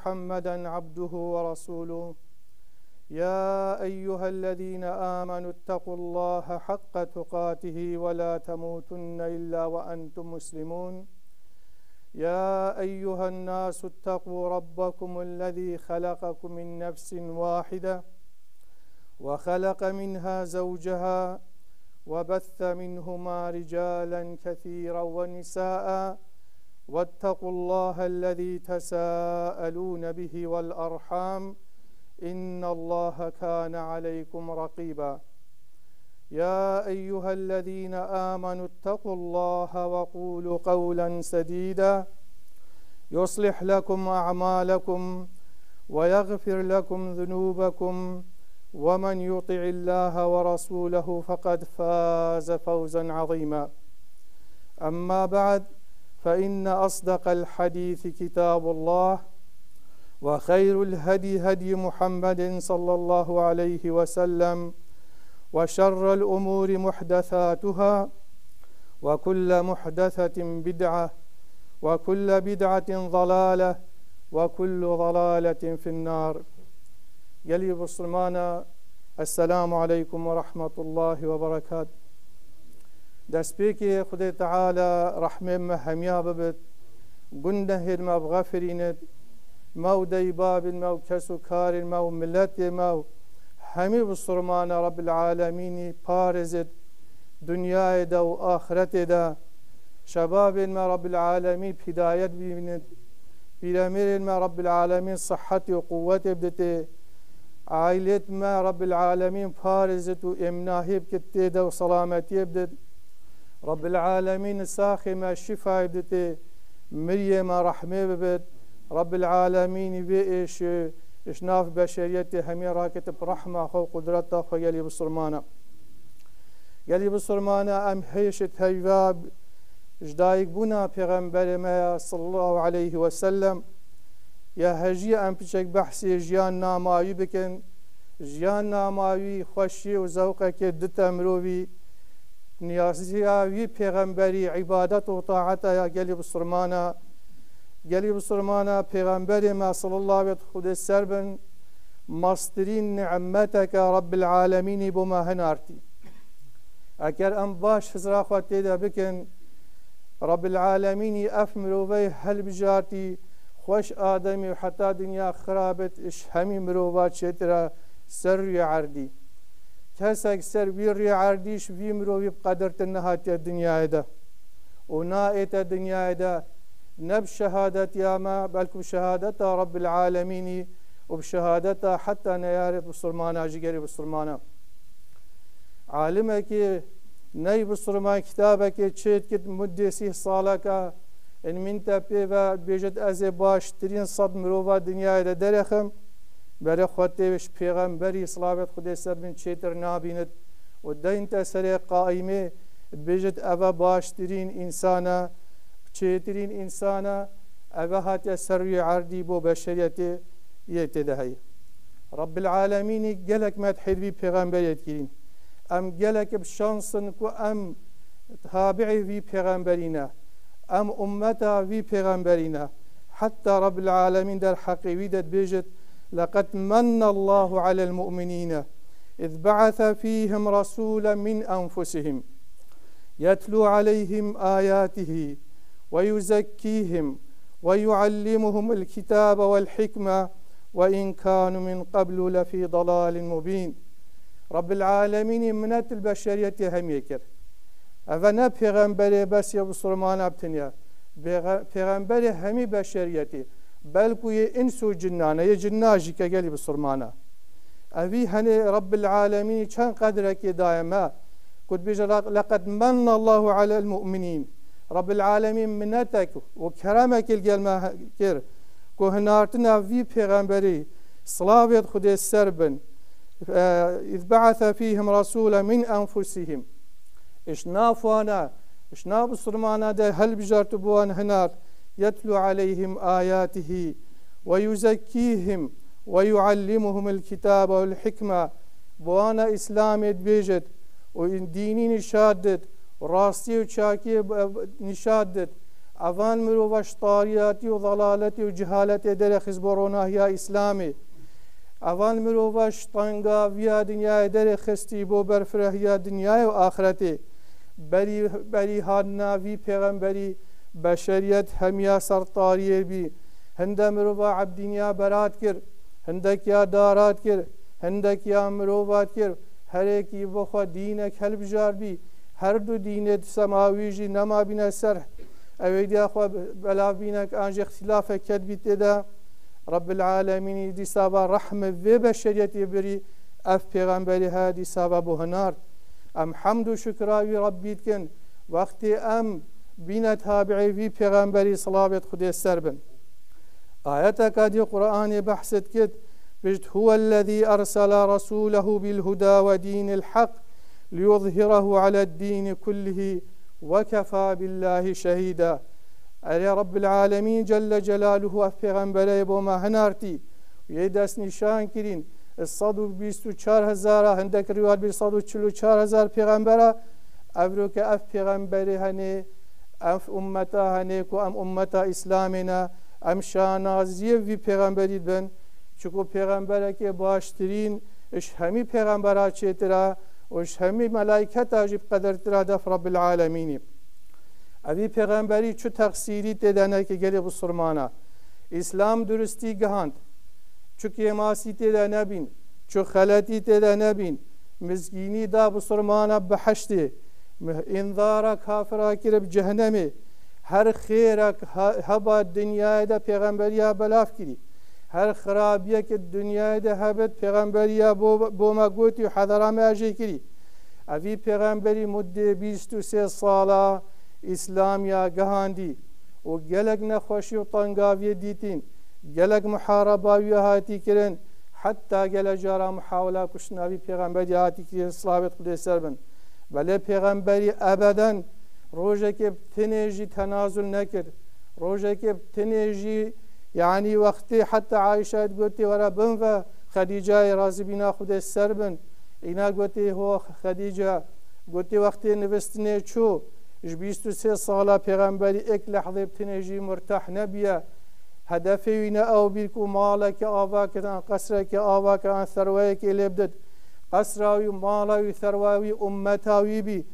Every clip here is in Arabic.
محمدا عبده ورسوله يا أيها الذين آمنوا اتقوا الله حق تقاته ولا تموتن إلا وأنتم مسلمون يا أيها الناس اتقوا ربكم الذي خلقكم من نفس واحدة وخلق منها زوجها وبث منهما رجالا كثيرا ونساء واتقوا الله الذي تساءلون به والأرحام إن الله كان عليكم رقيبا يا أيها الذين آمنوا اتقوا الله وقولوا قولا سديدا يصلح لكم أعمالكم ويغفر لكم ذنوبكم ومن يطع الله ورسوله فقد فاز فوزا عظيما أما بعد فإن أصدق الحديث كتاب الله وخير الهدي هدي محمد صلى الله عليه وسلم وشر الأمور محدثاتها وكل محدثة بدعة وكل بدعة ضلالة وكل ضلالة في النار. Geli Müslümana, Esselamu Aleyküm ve Rahmetullahi ve Berekat. Despeki Khudai Teala rahmemme hemya bibit, gundehir mev gafirinet, mev deybabil mev kesukaril mev milleti mev, hemi Müslümana Rabbil Alemini parizet, dünyayı da ve ahireti de, şebabin me Rabbil Alemin hidayet bibinet, bilemirin me Rabbil Alemin sıhhati ve kuvveti ebdeti, ailet me Rabbil Alemin parizet ve emnahib kitti de ve salameti ebdet, Rabbil Alemin sâhime şifa ebdeti, Meryem'e rahme bebet, Rabbil Alemin ve işnaf beşeriyeti hemi raketip rahma ve kudretta ve geli Müslümana. Geli Müslümana em heşet heyvab jdayik buna Peygamberime sallallahu aleyhi ve sellem ya heciye em piçek bahsi jiyan namavi bikin, jiyan namavi xoşi ve zavqeke dita mirovi niyasiya vi Peygamberi ibadet ve taata ya geli Müslümana. Geli Müslümana Peygamberime sallallahu aleyhi ve sellem masterin ni'meteke Rabbil Alemini buma henarti. Eğer em baş hızra xwate de bikin Rabbil Alemini efmiru ve hel bijarti خوش آدمی و حتی دنیا خرابت اش همی مروبات چترا سر عردی کسک سر ویر عردیش وی مروی بقدرت النهات الدنيا ده ونائت الدنيا ده نب شهادت ياما بل بشهادت رب العالمين وبشهادت حتى نيارت بسلمان اجيري بسلمان عالمك ني بسلمان كتابك چت كت مدسي صالك en min tepe ve bejet az baştirin sad mirova dünyada derexem bere xwate ve peygamberi salavat Xudayser bin çeter nabinet o dain tesere qaime bejet ava baştirin insana çetirin insana ava hat serri ardi bu beşeriyeti yetedahi Rabbil Alamin gelek medhir peygamber etkirin am gelek şansın ku am tabi'i vi peygamberina أم أمتا في پیغمبرنا حتى رب العالمين در حقيقة بيجت لقد من الله على المؤمنين إذ بعث فيهم رسولا من أنفسهم يتلو عليهم آياته ويزكيهم ويعلمهم الكتاب والحكمة وإن كانوا من قبل لفي ضلال مبين رب العالمين منت البشرية هم يكر Eve ne peygamberi bes ya Müslüman abtiniya peygamberi hemi beşeriyeti belku ye insu cinnane ye cinnaji ke geli Müslümana evi hani Rabbil Alemin çan kadreki daima kut bize laqad manna Allahu alel mu'minin Rabbil Alemin minnetek ve keramekil gelme kir ku hinartina vi peygamberi slavet Xudayes serbin iz ba'atha fihim rasula min enfusihim إشنافوانا إشناف السرمانا ده هل بجارت بوان هنار يتلو عليهم آياته ويزكيهم ويعلمهم الكتاب والحكمة بوانا إسلام بيجت وديني نشادت راستي وشاكي نشادت ئەوان مرۆڤە شتاریەتی و ضەڵالەتی و جەهالەتێ دەرەخست بۆ ڕۆناهیا ئیسلامی ئەوان مرۆڤە شتەنگاویە دنیای دەرەخستی بۆ بەرفرەهیا دنیای و ئاخرەتێ بەری هاتناوی پێغەمبەری بەشەریەت هەمیا سەرتاریێ بی هەندە مرۆڤە عەبدینیا بەرات کرد هەندێکیا دارات کرد هەندێکیا مرۆڤات کرد هەرێکی بۆخوا دینێک هەلبژاربی هەردوو دینێت سەماویژی نەمابینە سەر ئەوەی دیاخوا بەلاوبینەک ئانژ اختلافە کەدبی تێدا رب العالمینی دیسابا ڕەحمە وێ بەشەریەتی بری ئەف پێغەمبەری هەیە دیسابا بۆ هەنارد ئەم حەمد و شکراوی ڕەبی بکەن وەختی ئەم بینە تابعی وی پێغەمبەری سڵاوێت خودێ سەر بن ئاەتەکە دی قورئانی بەحست کرد بجد هو الذي أرسل رسوله بالهدى ودين الحق ليظهره على الدين كله وكفى بالله شهيدا أري رب العالمين جل جلاله أفغنبري بوما هنارتي ويدس نشان كرين الصدو بيستو چار هزار هندك ريوات بالصدو چلو چار هزار پیغمبرا أبروك أف پیغمبري هني أف أمتا هني كو أم أمتا إسلامنا أم شانازيه في پیغمبري بن چکو پیغمبره که باشترین اش همی پیغمبرها چیترا و اش همی ملائکت آجیب قدر ترا دف رب العالمینی اوی پیغمبری چو تقصیری تیدنه که گلی بسرمانا اسلام درستی گهاند چو کیماسی تیده نبین چو خلطی تیده نبین مزگینی دا بسرمانا بحشتی انذارک کافرا کرب جهنمی هر خیرک هبا دنیای دا پیغمبری ها بلاف کری هر خرابیه که دنیای ده هبت پیغمبریا بو ما گوتی و حضرام اجی کری اوی پیغمبری مده 23 ساله اسلامیا گهاندی و گلک نخوشی و طنگاوی دیتین گلک محارباوی هاتی کرن حتی گلک جارا محاوله کشناوی پیغمبری هاتی کرن صلابت خود سربن ولی پیغمبری ابدا روزه که تنیجی تنازل نکرد روزه که تنیجی يعني وقتي حتى عائشة قلتي ورا بنفا خديجة رازي بنا خود السربن إنا قلتي هو خديجة قلتي وقتي نفستني شو إش 23 صالة پیغمبري اك لحظة بتنجي مرتاح نبيا هدفي وينا أو بيكو مالك آواك عن قصرك آواك عن ثرويك اللي بدد قصراوي مالاوي ثرواوي أمتاوي بي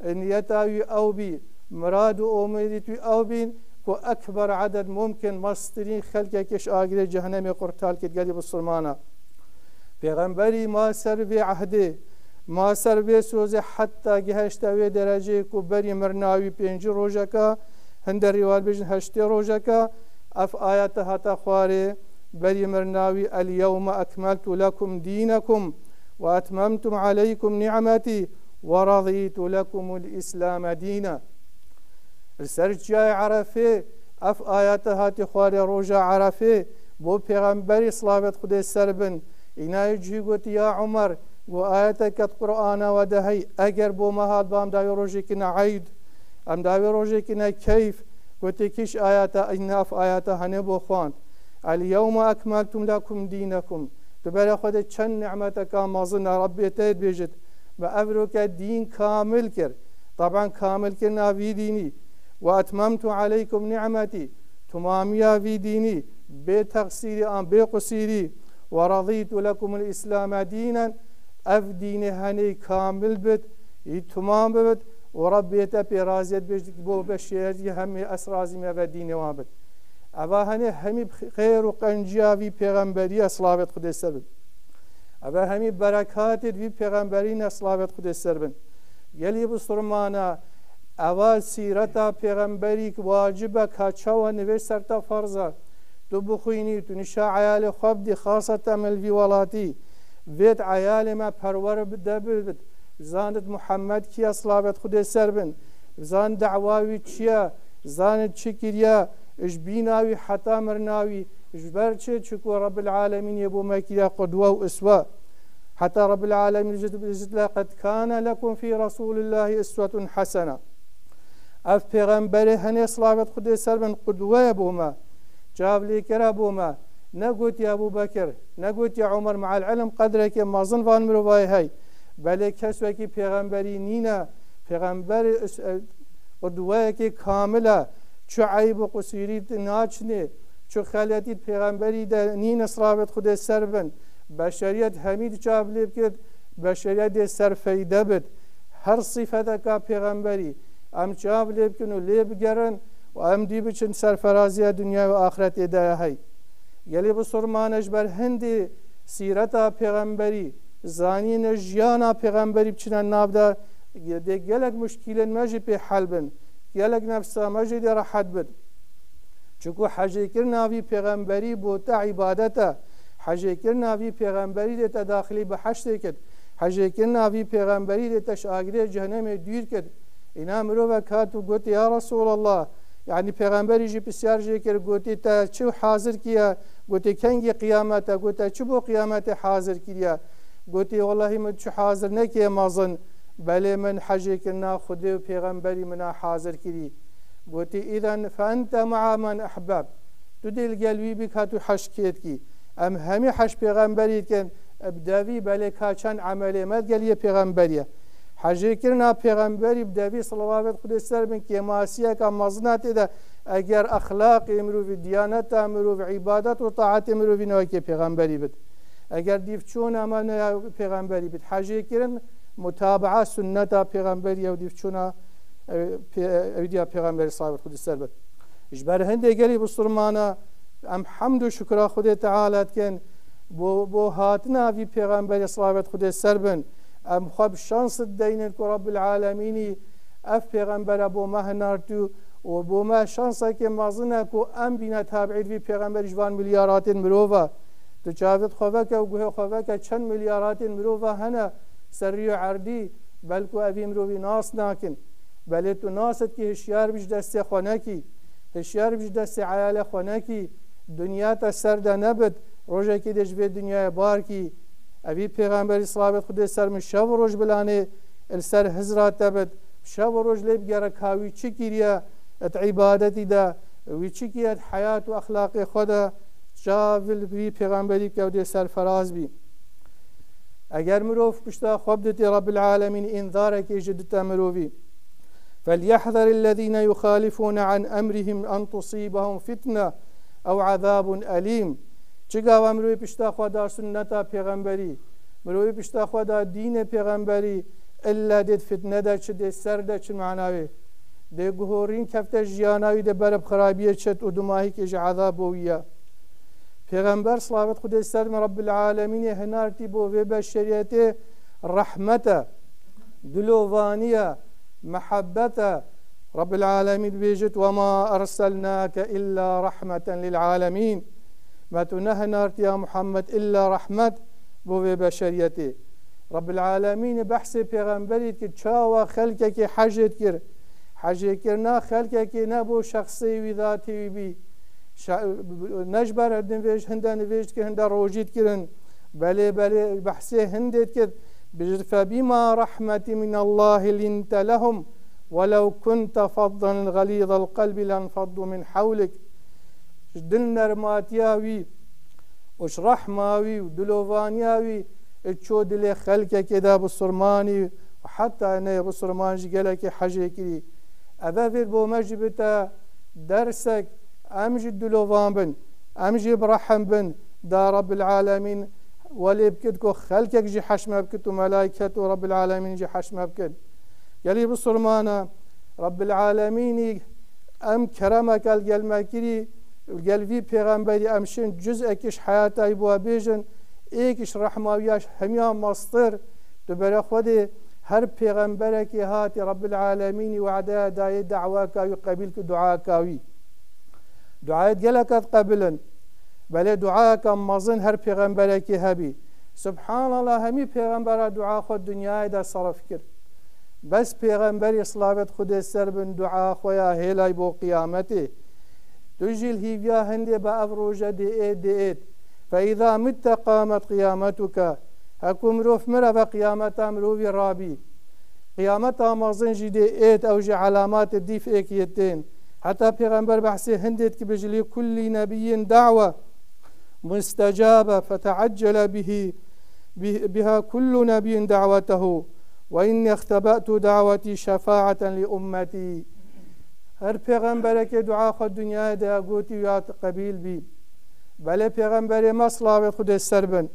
نيتاوي أو بي مراد أميدتوي أو بين وأكبر عدد ممكن مصدرين خلقه كش آقل جهنم قرطال كتقالي بالسلمانة پیغمبری ما سر به عهده ما سر به سوزه حتی گهشتاوی درجه کو بری مرناوی 5 روزکا هند روال بجن 8 روزکا اف آیات هتا خواره بری مرناوی اليوم اكملت لكم دينكم واتممتم عليكم نعمتي ورضيت لكم الاسلام دينا السرجاي عرفه اف آیات هاتی خواره روزا عرفه بو پیغمبری صلابت خود سربن اینای جی گوتی یا عمر و آیت کت قرآن و دهی اگر بو مهاد بام داوی روزی کنه عید ام داوی روزی کنه کیف گوتی کش آیت ایناف آیت هنه بو خواند اليوم اکملتم لکم دینکم دوباره خود چند نعمت که مازن ربی تید بیجد و افرو که دین کامل کرد طبعا کامل کرنا وی دینی و اتممت علیکم نعمتی تمامیا وی دینی بی تقصیری آن بی قصیری ورضيت لكم الإسلام دينا أف دين هني كامل بد تمام بد وربيت برازيت بو بشير هم أسرازي ما بدين وابد أبا هني همي خير وقنجاوي پیغمبري أصلابت خود السربن أبا همي بركات في پیغمبرين أصلابت خود السربن يلي بسرمانا أبا سيرتا پیغمبري واجبة كاچا ونوش سرتا فرضا تو بخوینی تو نشا عیال خواب دی خاصة ملوی ولاتی وید عیال ما پرور بده بد زاند محمد کی اصلابت خود سربن زان دعواوی چیا زاند چکریا اش بیناوی حتا مرناوی اش برچه چکو رب العالمین یبو مکریا قدوه و اسوه حتى رب العالمين جد لقد كان لكم في رسول الله اسوة حسنة اف پیغمبر هنی اصلابت خود سربن قدوه یبو ما جاب لي كرابوما نقول يا أبو بكر نقول يا عمر مع العلم قدرك ما ظن فان مروي هاي بل كسوكي پیغمبري نينا پیغمبر قدوه كاملة چو عیب و قصیریت ناچنه چو خلیتیت پیغمبری ده نین اصرابت خود سر بن بشریت همید چاب لیب کرد بشریت سر فیده بد هر صفت که پیغمبری ام چاب لیب کن و لیب گرن و ام دی بچن سرفرازی دنیا و آخرت ده هی گلی بسرمانش بر هندی سیرتا پیغمبری زانین جیانا پیغمبری بچنن نابده ده گلک مشکلن مجی پی حل بن گلک نفسا مجی ده راحت بد چونکو حجی کرناوی پیغمبری بوتا عبادتا حجی کرناوی پیغمبری ده تداخلی به حشت کد حجی کرناوی پیغمبری ده تشاگری جهنم دیر کد اینا مروه کاتو گوتی یا رسول الله یعنی پیغمبری جی بسیار جی کر گوتی تا چو حاضر کیا گوتی کنگی قیامتا گوتی چو بو قیامت حاضر کیا گوتی والله من چو حاضر نکی مازن بله من حجی کرنا خودی و پیغمبری منا حاضر کری گوتی اذن فانت مع من احباب تو دل گلوی بکاتو حش کید کی ام همی حش پیغمبری کن ابداوی بله کاچان عملی مد گلیه پیغمبریه حجی کرنا پیغمبری بدوی صلوات خود سر بن که ماسیه که مزنات ده اگر اخلاق امرو و دیانت امرو و عبادت و طاعت امرو و نوای که پیغمبری بد اگر دیفچون امان پیغمبری بد حجی کرن متابعه سنت پیغمبری و دیفچون اویدیا پیغمبری صلوات خود سر بد اجبار هنده گلی بسرمانا ام حمد و شکر خود تعالی کن بو هاتنا وی پیغمبری صلوات خود سر بن ام خواب شانس دین که رب العالمینی اف پیغمبر ابو مهنارتو و بو ما شانس که مازنه که ام بینا تابعید وی پیغمبر جوان میلیارات مروفا تو چاوت خوابک و گوه خوابک چند میلیارات مروفا هنه سری و عردی بلکو اوی مروفی ناس ناکن بله تو ناست که هشیار بیش دست خونکی هشیار بیش دست عیال خونکی دنیا تا سرده نبد روژه که دجوه دنیا بار کی اوی پیغمبری صلوات خود سر من شب و روز بلانه السر هزرات تبد شب و روز لیب گره کاوی چی کریه ات عبادتی ده وی چی کریه ات حیات و اخلاق خدا جاول بی پیغمبری که او سر فراز بی اگر مروف پشتا خواب دتی رب العالمین انذاره که جدتا مروفی فليحذر الذين يخالفون عن أمرهم أن تصيبهم فتنة أو عذاب أليم چگاه مروی پشتا خدا سنتا پیغمبری مروی پشتا خدا دین پیغمبری الا دید فتنه دا چه دید سر دا چه معناوی ده گهورین کفته جیاناوی ده برب خرابیه چت و دماهی که عذاب بویه پیغمبر صلوات خود سر رب العالمین هنارتی بو و بشریت رحمته دلوانیه محبته رب العالمين بيجت وما أرسلناك إلا رحمة للعالمين ما تنهنارت يا محمد إلا رحمة بو بشريتي رب العالمين بحث پیغمبرید که چاوا خلقه که حجت کر حجت کرنا خلقه که نبو شخصی و ذاتی بی نجبر نویش هنده نویش که هنده روجید کرن بله بحث هندت کرد بجد فبما رحمة من الله لنت لهم ولو كنت فظا غليظ القلب لانفضوا من حولك دلنا رماتياوي وش رحماوي ودلوفانياوي تشو دل خلقك كده بالصرماني وحتى انا بالصرمان قالك حاجه كذي ابافر بو مجبتا درسك امجد دلوفان بن امجي برحم بن دا رب العالمين ولي بكدكو خلقك جي حشمه بكت وملائكته رب العالمين جي حشمه بكت يلي بصرمانا رب العالمين ام كرمك الجلمكري القلبي پیغمبري امشن جزء كش حياته يبوا بيجن ايكش رحماوياش هميان مصدر تبرا خودي هر پیغمبرك هاتي رب العالمين وعدا داي دعواك وقبلك دعاك دعاء قالك قبلا بل دعاك مازن هر پیغمبرك هبي سبحان الله همي پیغمبر دعاء خود دنيا دا صرف كر بس پیغمبر صلوات خود سر بن دعاء خويا هلاي بو قيامته تجي الهيفيا هندي بأفروجة دئت فإذا مت قامت قيامتك هكو مروف مرة بقيامتا مروفي رابي قيامتا مازن جي دئت أو جي علامات الديف إيكيتين حتى پیغمبر بحثي هندت كبجلي كل نبي دعوة مستجابة فتعجل بها كل نبي دعوته وإني اختبأت دعوتي شفاعة لأمتي هر پیغمبر که دعا خود دنیا ده گوتی یا قبیل بی بله پیغمبر ما صلوات خود سر بن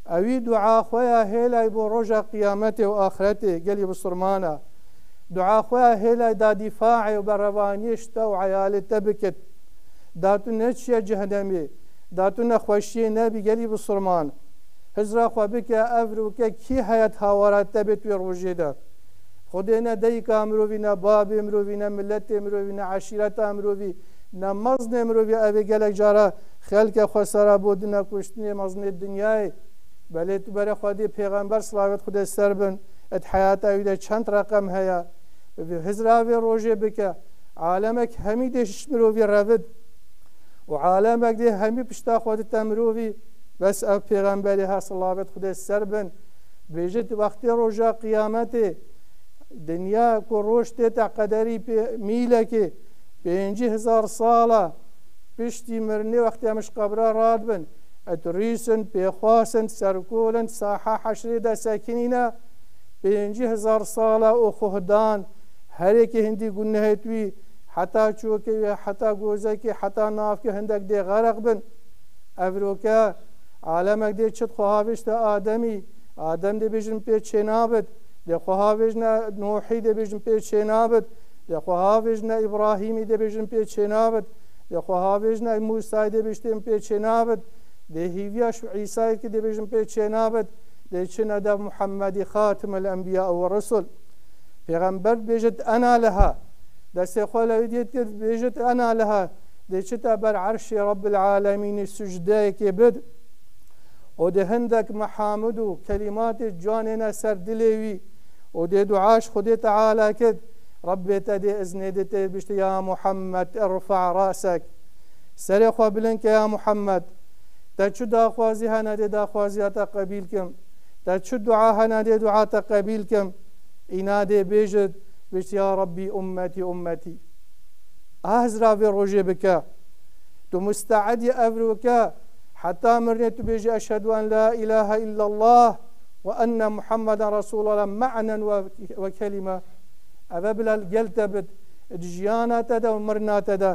اوی دعا خویا هیلای بو روژا قیامت و آخرت گلی بسرمانه دعا خویا هیلای دا دفاع و بروانیشت و عیالت بکت داتو نچی جهنمی داتو نخوشی نبی گلی بسرمان هزرا خوا بکه افرو که کی حیات هاورات تبت و روژه ده خودی نه دیک امروی نه باب امروی نه ملت امروی نه عشیرت امروی نه مزن امروی اوی گلک جارا خلق خسارا بود نه کشتنی مزن دنیای بله تو برای خودی پیغمبر صلوات خود سر بن ات حیات اوی چند رقم هیا هزرا وی روژه بکه عالمک همی دیش مروی رود و عالمک دی همی پشتا خودت امروی بس او پیغمبری ها صلوات خود سر بن بیجت وقتی روژا قیامت دنیا کو روشته تا قدری میله که 5000 ساله پشتی مرنی وقتی همش قبره راد بن اتریسن پیخواسن سرکولن ساحه حشری دا ساکنینا 5000 ساله او خهدان هر یک هندی گنه توی حتی چوکی حتی گوزکی حتی ناف که هندک دی غرق بن افروکا عالمک دی چت خواهش تا آدم دی بیشن پی چنابد دی خواهش نه نوحی دی بیشن پی چنابد دی خواهش نه ابراهیمی دی بیشن پی چنابد دی خواهش نه موسی دی بیشتن پی چنابد دی هیویاش عیسی که دی بیشن پی چنابد دی چنه دا محمد خاتم الانبیاء و رسول پیغمبر بیشت انا لها دست خواهی دید که بیشت انا لها دی چتا بر عرش رب العالمین سجده که بد و ده هندك محامد و كلمات جاننا سر دلوي و ده دعاش خدي تعالى كد ربي تدي ازندت بشت يا محمد ارفع راسك سر خو بلنك يا محمد تشو دا خوازي هنا دي دا خوازي تقبيلكم تشو دعاء هنا دي دعاء تقبيلكم انادي بيجد بشت يا ربي امتي امتي ازرا في روجي بك تو مستعد افروكا حتى مرنت بيجي أشهد أن لا إله إلا الله وأن محمد رسول الله معنى وكلمة أبابلا الجلتبت جيانا تدا ومرنا تدا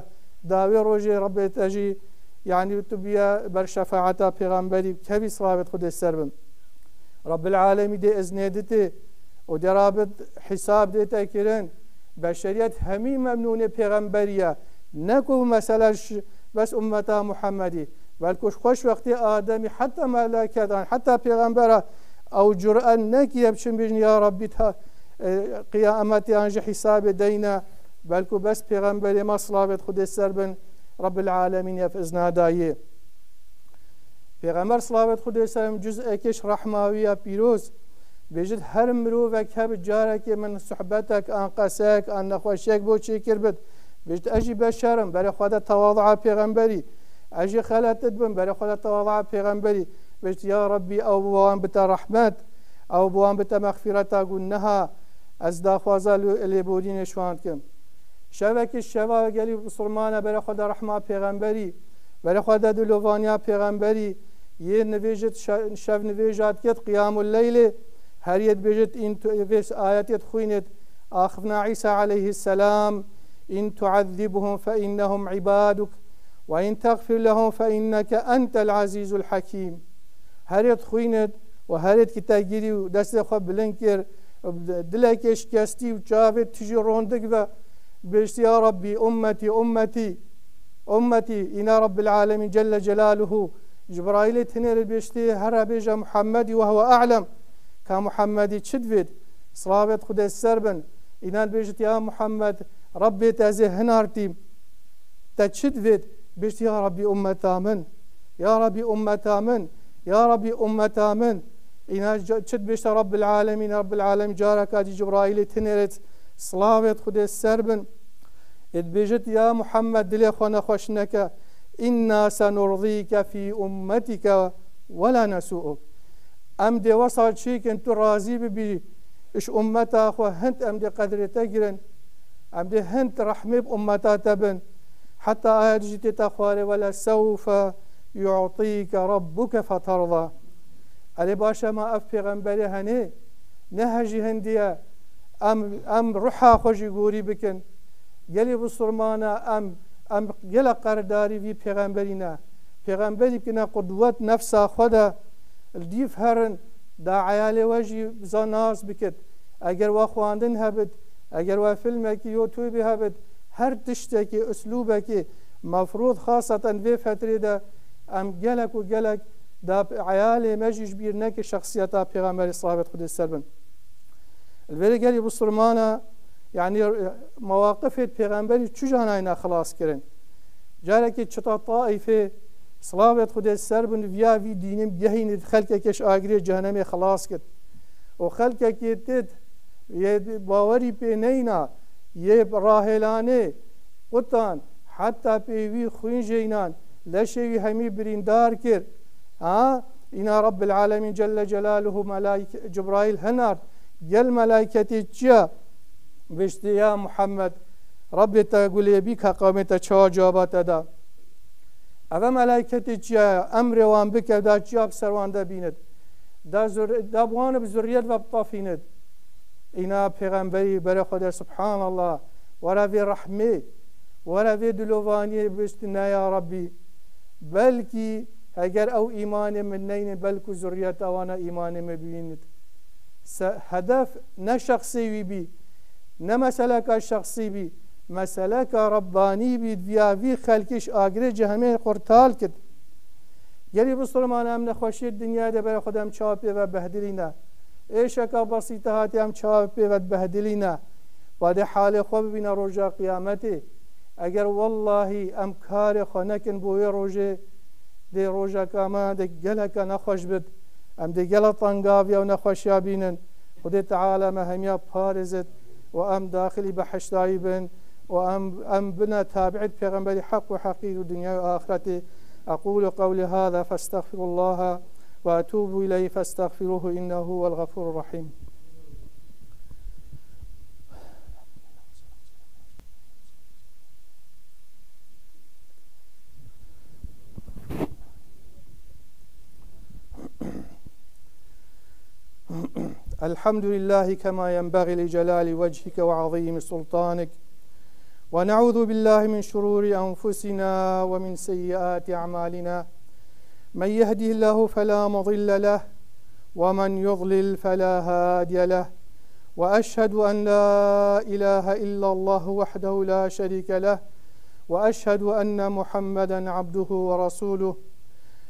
داوي روجي ربي تجي يعني تبيا برشفاعتا پیغمبري كبي صلابت خود السربم رب العالمين دي ازنيدتي ودي رابط حساب دي تاكرين بشريات همي ممنون پیغمبرية نكو مثلا بس أمتا محمدي بلکه خوش وقتی آدمی حتی ملائکتان حتی پیغمبر او جرأت نکی بچن بجن یا ربی تا قیامتی آنجا حساب دینا بلکه بس پیغمبر ما صلابت خود سر بن رب العالمین یفزنا دایه پیغمبر صلابت خود سر جزء کش رحماوی پیروز بجد هر مرو و کب جارک من صحبتک آن قسک آن نخوشیک بو چی کربد بجد اجی بشرم برای خود تواضع پیغمبری اجي خلات تدبن بري خلات تواضع پیغمبري بيت يا ربي او بوان بتا رحمت او بوان بتا مغفرتا قلنها از دا خوازال اللي بودين شواند كم شبك الشباب قالي بسلمانه بري خدا رحمه پیغمبري بري خدا دلوانيا پیغمبري يه نويجت شب نويجات كت قيام الليل هر يد بيجت ان فيس ايات خوينت اخفنا عيسى عليه السلام ان تعذبهم فانهم عبادك وإن تغفر لهم فإنك أنت العزيز الحكيم هريت خوينت وهريت كتاجيري ودست خو بلنكر دلك اشكستي وجابت تجي روندك بيش يا ربي أمتي أمتي أمتي إنا رب العالمين جل جلاله جبرائيل تنير بيشتي هرا بيجا محمد وهو أعلم كمحمد تشدفد صلابت خد السربن إنا بيجت يا محمد ربي تازه هنارتي تشدفد بيشت يا ربي أمتا من يا ربي أمتا من يا ربي أمتا من إنا تشد بيشت رب العالمين جارك أدي جبرائيل تنيرت صلابت خد السربن إذ بيجت يا محمد دلي خوانا خوشنك إنا سنرضيك في أمتك ولا نسوءك أم دي وصل شيك انتو راضي ببي إش أمتا أخوة هنت أم دي قدر تجرن أم دي هنت رحمي بأمتا تبن حتى آيات جيت تخواري ولا سوف يعطيك ربك فترضى علي باشا ما أف پیغمبري هني نهجي هندية أم روحا خوشي قوري بكن گلی بسرمانه ام گل قرداری وی پیغمبرینا پیغمبری که قدوت نفس خدا الدیف هرن دا عیال وجی زناس بکت اگر و خواندن هبد اگر و فیلم کی یوتیوب هبد هر تشته کی اسلوبه کی مفروض خاصة في فترة دا ام گلک و گلک دا عیال مجیش بیر نک شخصیتا پیغمبر صاحبت خود السربن الولی گلی بسرمانه يعني مواقف پیغمبری چجان اینا خلاص کرن جاره که چطا طائفه صلابت خود السربن ویا وی دینم گهین خلقه کش آگری جهنم خلاص کرد و خلقه که تد یه باوری پی نینا یه راهلانه قطان حتی پیوی خوین جینان لشوی همی بریندار کرد اینا رب العالمین جل جلاله ملائکه جبرائیل هنار گل ملائکتی جا بشتی یا محمد رب تقول بك قامت چا جوابات دا اما ملائکتی جا امر وان بک دا جاب سروان دا بیند دا بوان بزریت و بطافیند اینا پیغمبری برای خدا سبحان الله ورا في رحمه ورا في دلواني بشتنا يا ربي بلكي اگر او ایمان من نین بلکو ذریت اوانا ایمان مبیند هدف نه شخصی بی نه مسلک شخصی بی مسلک ربانی بی ویاوی خلکش آگره جهمه قرطال کد گلی بسرمان هم نخوشی دنیا ده برای خودم چاپی و بهدلی نه ایشکا بسیطه هاتی هم چاپی و بهدلی نه بعد حال خوب ببینه روژا قیامتی اگر والله ام کار خونکن بوی روژه ده روژا کاما ده گلک نخوش بد ام ده گل طنقاوی و نخوشیا بینن خود تعالی مهمیا پارزد و ام داخلی بحشتایی بن و ام بنا تابعت پیغمبر حق و حقیق دنیا و آخرته أقول قولي هذا فاستغفر الله وأتوب إليه فاستغفروه إنه هو الغفور الرحيم الحمد لله كما ينبغي لجلال وجهك وعظيم سلطانك ونعوذ بالله من شرور أنفسنا ومن سيئات أعمالنا من يهده الله فلا مضل له ومن يضلل فلا هادي له وأشهد أن لا إله إلا الله وحده لا شريك له وأشهد أن محمدا عبده ورسوله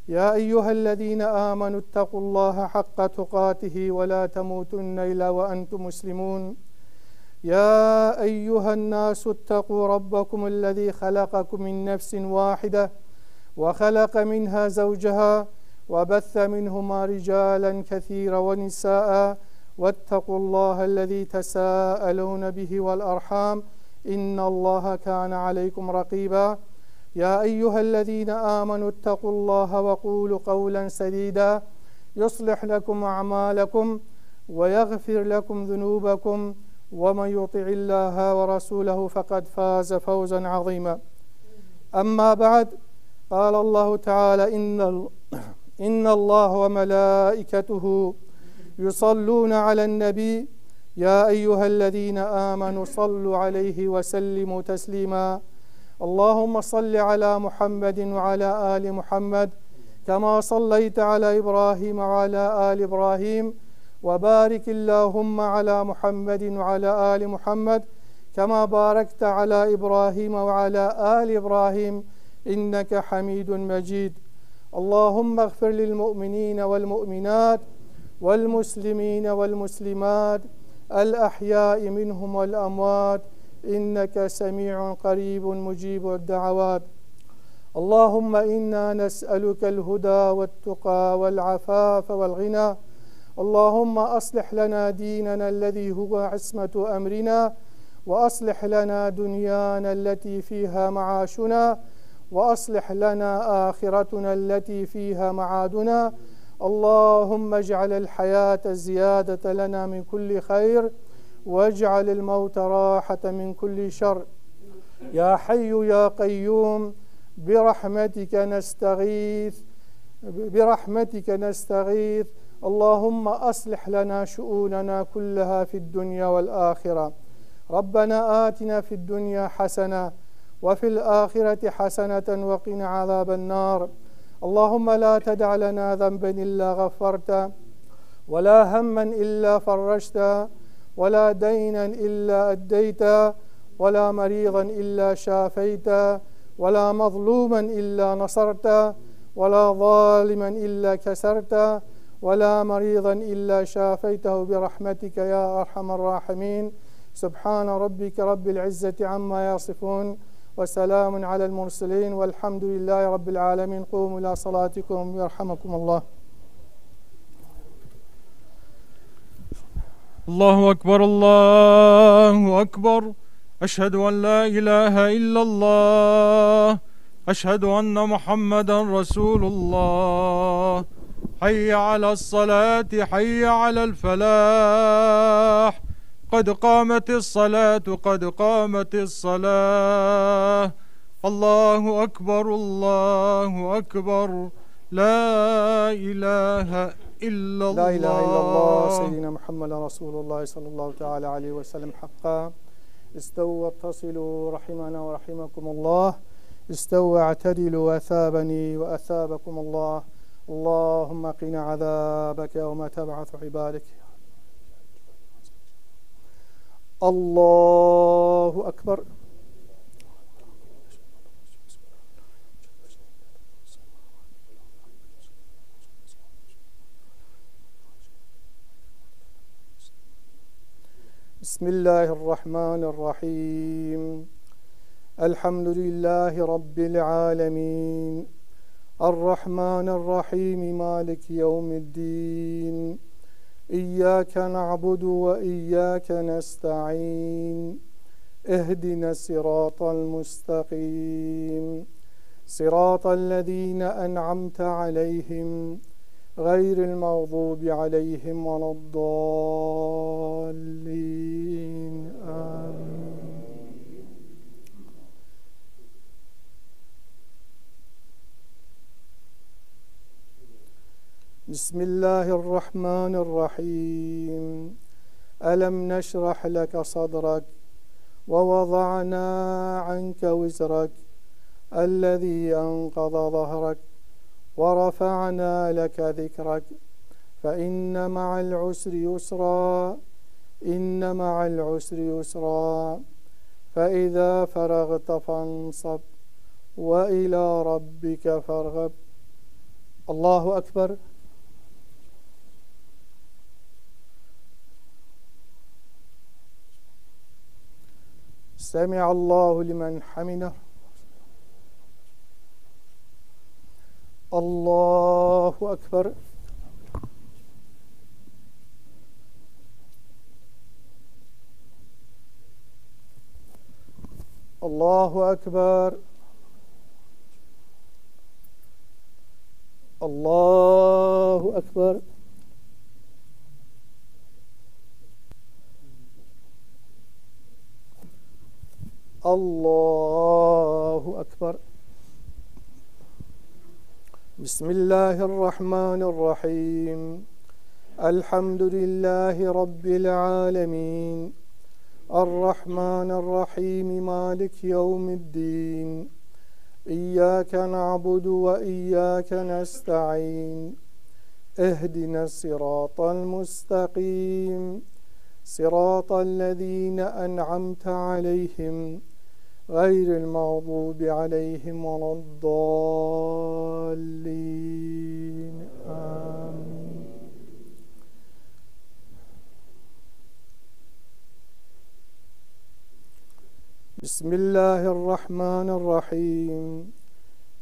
يا أيها الذين آمنوا اتقوا الله حق تقاته ولا تموتن إلا وأنتم مسلمون يا أيها الناس اتقوا ربكم الذي خلقكم من نفس واحدة وخلق منها زوجها وبث منهما رجالا كثيرا ونساء واتقوا الله الذي تساءلون به والأرحام إن الله كان عليكم رقيبا يا أيها الذين آمنوا اتقوا الله وقولوا قولا سديدا يصلح لكم أعمالكم ويغفر لكم ذنوبكم ومن يطع الله ورسوله فقد فاز فوزا عظيما أما بعد قال الله تعالى إن الله وملائكته يصلون على النبي يا أيها الذين آمنوا صلوا عليه وسلموا تسليما اللهم صل على محمد وعلى آل محمد كما صليت على إبراهيم وعلى آل إبراهيم وبارك اللهم على محمد وعلى آل محمد كما باركت على إبراهيم وعلى آل إبراهيم إنك حميد مجيد اللهم اغفر للمؤمنين والمؤمنات والمسلمين والمسلمات الأحياء منهم والأموات إنك سميع قريب مجيب الدعوات اللهم إنا نسألك الهدى والتقى والعفاف والغنى اللهم أصلح لنا ديننا الذي هو عصمة أمرنا وأصلح لنا دنيانا التي فيها معاشنا وأصلح لنا آخرتنا التي فيها معادنا اللهم اجعل الحياة زيادة لنا من كل خير واجعل الموت راحة من كل شر يا حي يا قيوم برحمتك نستغيث اللهم أصلح لنا شؤوننا كلها في الدنيا والآخرة ربنا آتنا في الدنيا حسنة وفي الآخرة حسنة وقنا عذاب النار. اللهم لا تدع لنا ذنبا إلا غفرته، ولا هما إلا فرجته، ولا دينا إلا أديته، ولا مريضا إلا شافيته، ولا مظلوما إلا نصرته، ولا ظالما إلا كسرته، ولا مريضا إلا شافيته برحمتك يا أرحم الراحمين. سبحان ربك رب العزة عما يصفون، وسلام على المرسلين، والحمد لله رب العالمين. قوموا إلى صلاتكم يرحمكم الله. الله أكبر الله أكبر. أشهد أن لا إله إلا الله. أشهد أن محمدا رسول الله. حي على الصلاة، حي على الفلاح. قد قامت الصلاة، قد قامت الصلاة. الله أكبر الله أكبر. لا إله إلا الله. لا إله إلا الله سيدنا محمد رسول الله صلى الله تعالى عليه وسلم حقا. استووا واتصلوا رحمنا ورحمكم الله. استووا اعتدلوا وأثابني وأثابكم الله. اللهم قنا عذابك يوم تبعث عبادك. الله أكبر. بسم الله الرحمن الرحيم. الحمد لله رب العالمين، الرحمن الرحيم، مالك يوم الدين. إياك نعبد وإياك نستعين. اهدنا الصراط المستقيم، صراط الذين أنعمت عليهم غير المغضوب عليهم ولا الضالين. آمين. بسم الله الرحمن الرحيم. ألم نشرح لك صدرك ووضعنا عنك وزرك الذي أنقض ظهرك ورفعنا لك ذكرك فإن مع العسر يسرا، إن مع العسر يسرا، فإذا فرغت فانصب وإلى ربك فارغب. الله أكبر. سمع الله لمن حمده. الله أكبر. الله أكبر. الله أكبر. الله أكبر. بسم الله الرحمن الرحيم. الحمد لله رب العالمين، الرحمن الرحيم، مالك يوم الدين. إياك نعبد وإياك نستعين. اهدنا الصراط المستقيم، صراط الذين أنعمت عليهم غير المغضوب عليهم ولا الضالين. آمين. بسم الله الرحمن الرحيم.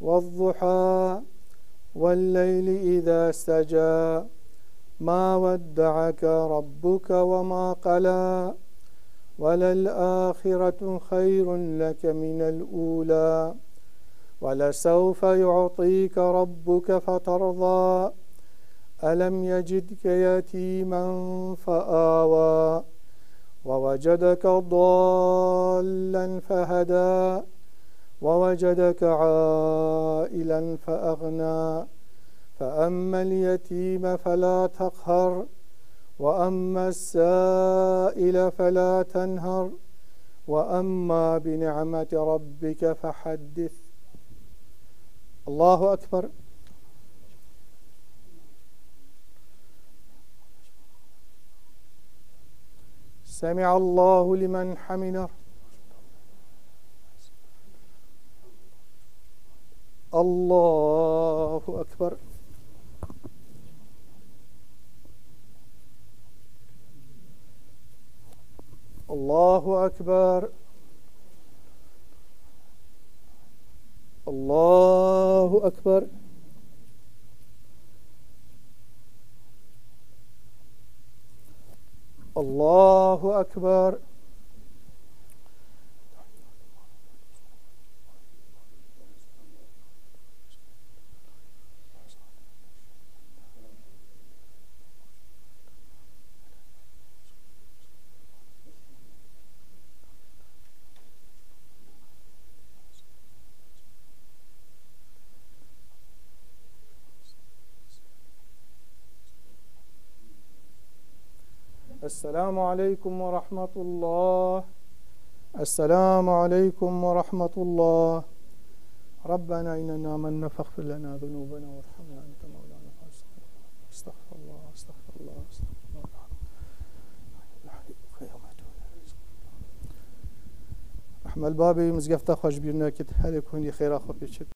والضحى والليل إذا سجى ما ودعك ربك وما قلى وللآخرة خير لك من الأولى ولسوف يعطيك ربك فترضى ألم يجدك يتيما فآوى ووجدك ضالا فهدى ووجدك عائلا فأغنى فأما اليتيم فلا تقهر وأما السائل فلا تنهر وأما بنعمة ربك فحدث. الله أكبر. سمع الله لمن حمده. الله أكبر. الله أكبر. الله أكبر. الله أكبر. السلام عليكم ورحمة الله. السلام عليكم ورحمة الله. ربنا إننا آمنا فاغفر لنا ذنوبنا وارحمنا أنت مولانا استغفر الله استغفر الله استغفر الله. رحمة البابي مزقفتا خوش بيرنا كت هذا كوني خير أخو بيشك.